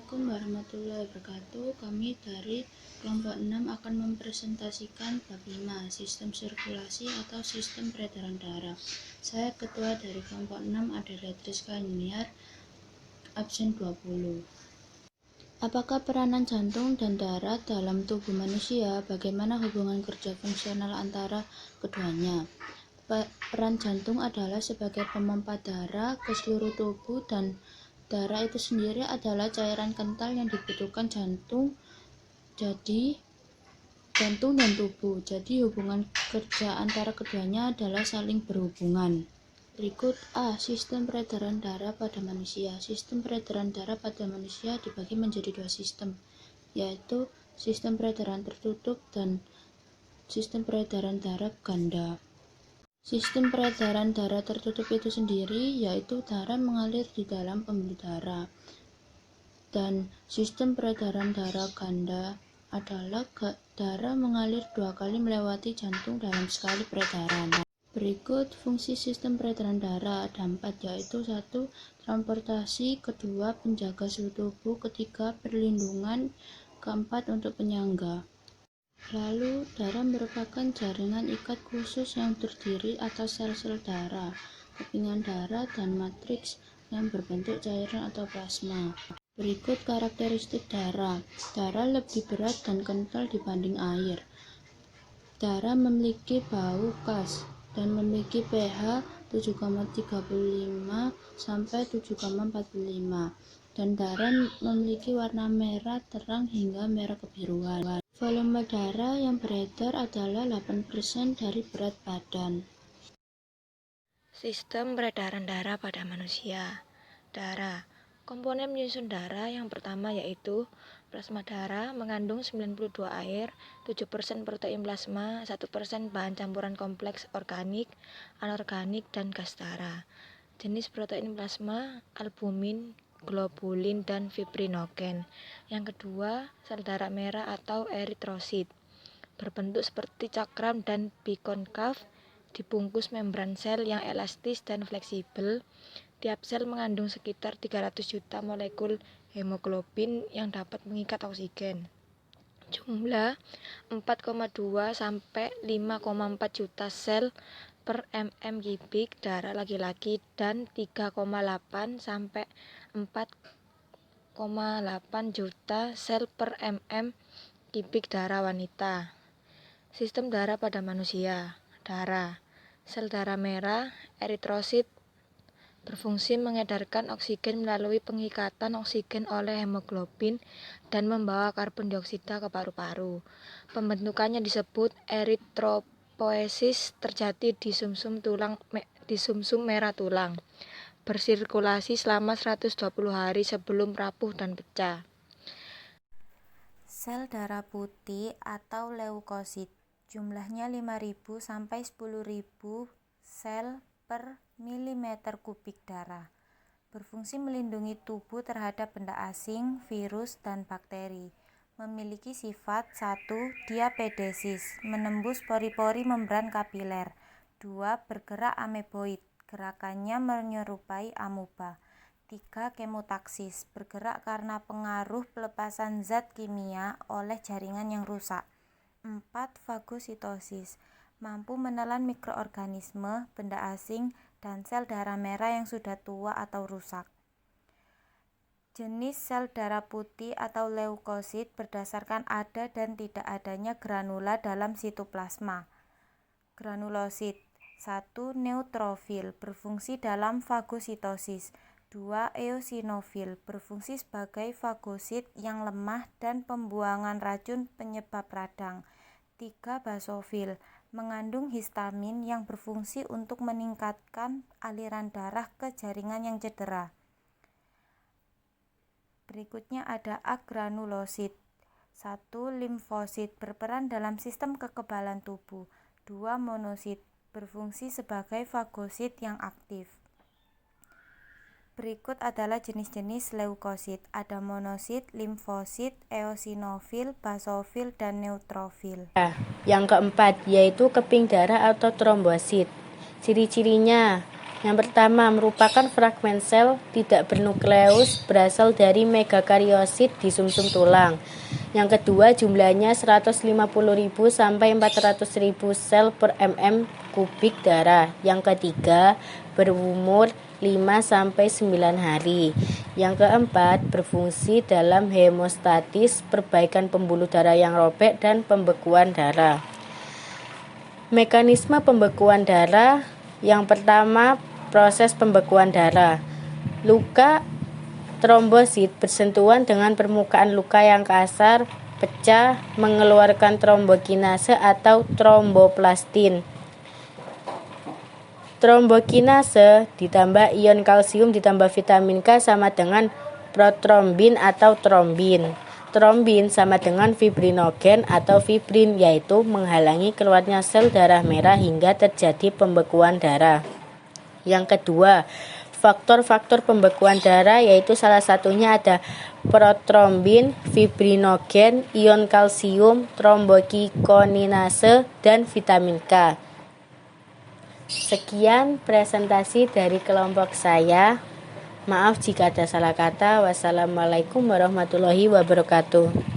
Assalamualaikum warahmatullahi wabarakatuh. Kami dari kelompok 6 akan mempresentasikan bab 5, sistem sirkulasi atau sistem peredaran darah. Saya ketua dari kelompok 6 adalah Triska Yuniar, absen 20. Apakah peranan jantung dan darah dalam tubuh manusia? Bagaimana hubungan kerja fungsional antara keduanya? Peran jantung adalah sebagai pemompa darah ke seluruh tubuh, dan darah itu sendiri adalah cairan kental yang dibutuhkan jantung dan tubuh. Jadi hubungan kerja antara keduanya adalah saling berhubungan. Berikut sistem peredaran darah pada manusia. Sistem peredaran darah pada manusia dibagi menjadi dua sistem, yaitu sistem peredaran tertutup dan sistem peredaran darah ganda. Sistem peredaran darah tertutup itu sendiri yaitu darah mengalir di dalam pembuluh darah, dan sistem peredaran darah ganda adalah darah mengalir 2 kali melewati jantung dalam sekali peredaran. Berikut fungsi sistem peredaran darah ada 4, yaitu 1. Transportasi, 2. Penjaga suhu tubuh, 3. Perlindungan, 4. Untuk penyangga. Lalu, darah merupakan jaringan ikat khusus yang terdiri atas sel-sel darah, kepingan darah, dan matriks yang berbentuk cairan atau plasma. Berikut karakteristik darah. Darah lebih berat dan kental dibanding air. Darah memiliki bau khas dan memiliki pH 7,35 sampai 7,45, dan darah memiliki warna merah terang hingga merah kebiruan. Volume darah yang beredar adalah 8% dari berat badan. Sistem peredaran darah pada manusia. Darah. Komponen penyusun darah yang pertama yaitu plasma darah mengandung 92 air, 7% protein plasma, 1% bahan campuran kompleks organik, anorganik, dan gas darah. Jenis protein plasma, albumin, globulin, dan fibrinogen. Yang kedua, sel darah merah atau eritrosit. Berbentuk seperti cakram dan bikonkav, dibungkus membran sel yang elastis dan fleksibel. Tiap sel mengandung sekitar 300 juta molekul hemoglobin yang dapat mengikat oksigen. Jumlah 4,2 sampai 5,4 juta sel per mm kubik darah laki-laki dan 3,8 sampai 4,8 juta sel per mm kubik darah wanita. Sistem darah pada manusia. Darah. Sel darah merah, eritrosit, berfungsi mengedarkan oksigen melalui pengikatan oksigen oleh hemoglobin dan membawa karbon dioksida ke paru-paru. Pembentukannya disebut eritropoiesis, terjadi di sumsum merah tulang. Bersirkulasi selama 120 hari sebelum rapuh dan pecah. Sel darah putih atau leukosit, jumlahnya 5.000 sampai 10.000 sel per milimeter kubik darah. Berfungsi melindungi tubuh terhadap benda asing, virus, dan bakteri. Memiliki sifat 1. Diapedesis, menembus pori-pori membran kapiler. 2. Bergerak ameboid, gerakannya menyerupai amuba. 3. Kemotaksis, bergerak karena pengaruh pelepasan zat kimia oleh jaringan yang rusak. 4. Fagositosis, mampu menelan mikroorganisme, benda asing, dan sel darah merah yang sudah tua atau rusak. Jenis sel darah putih atau leukosit berdasarkan ada dan tidak adanya granula dalam sitoplasma. Granulosit. 1. Neutrofil, berfungsi dalam fagositosis. 2. Eosinofil, berfungsi sebagai fagosit yang lemah dan pembuangan racun penyebab radang. 3. Basofil, mengandung histamin yang berfungsi untuk meningkatkan aliran darah ke jaringan yang cedera. Berikutnya ada agranulosit. 1. Limfosit, berperan dalam sistem kekebalan tubuh. 2. Monosit, berfungsi sebagai fagosit yang aktif. Berikut adalah jenis-jenis leukosit. Ada monosit, limfosit, eosinofil, basofil, dan neutrofil. Yang keempat yaitu keping darah atau trombosit. Ciri-cirinya Yang pertama, merupakan fragmen sel tidak bernukleus berasal dari megakariosit di sumsum tulang. Yang kedua, jumlahnya 150.000 sampai 400.000 sel per mm kubik darah. Yang ketiga, berumur 5 sampai 9 hari. Yang keempat, berfungsi dalam hemostatis, perbaikan pembuluh darah yang robek dan pembekuan darah. Mekanisme pembekuan darah. Yang pertama, proses pembekuan darah. Luka trombosit bersentuhan dengan permukaan luka yang kasar, pecah, mengeluarkan trombokinase atau tromboplastin. Trombokinase ditambah ion kalsium ditambah vitamin K sama dengan protrombin atau trombin. Trombin sama dengan fibrinogen atau fibrin, yaitu menghalangi keluarnya sel darah merah hingga terjadi pembekuan darah. Yang kedua, faktor-faktor pembekuan darah, yaitu salah satunya ada protrombin, fibrinogen, ion kalsium, trombokikoninase, dan vitamin K. Sekian presentasi dari kelompok saya. Maaf jika ada salah kata. Wassalamualaikum warahmatullahi wabarakatuh.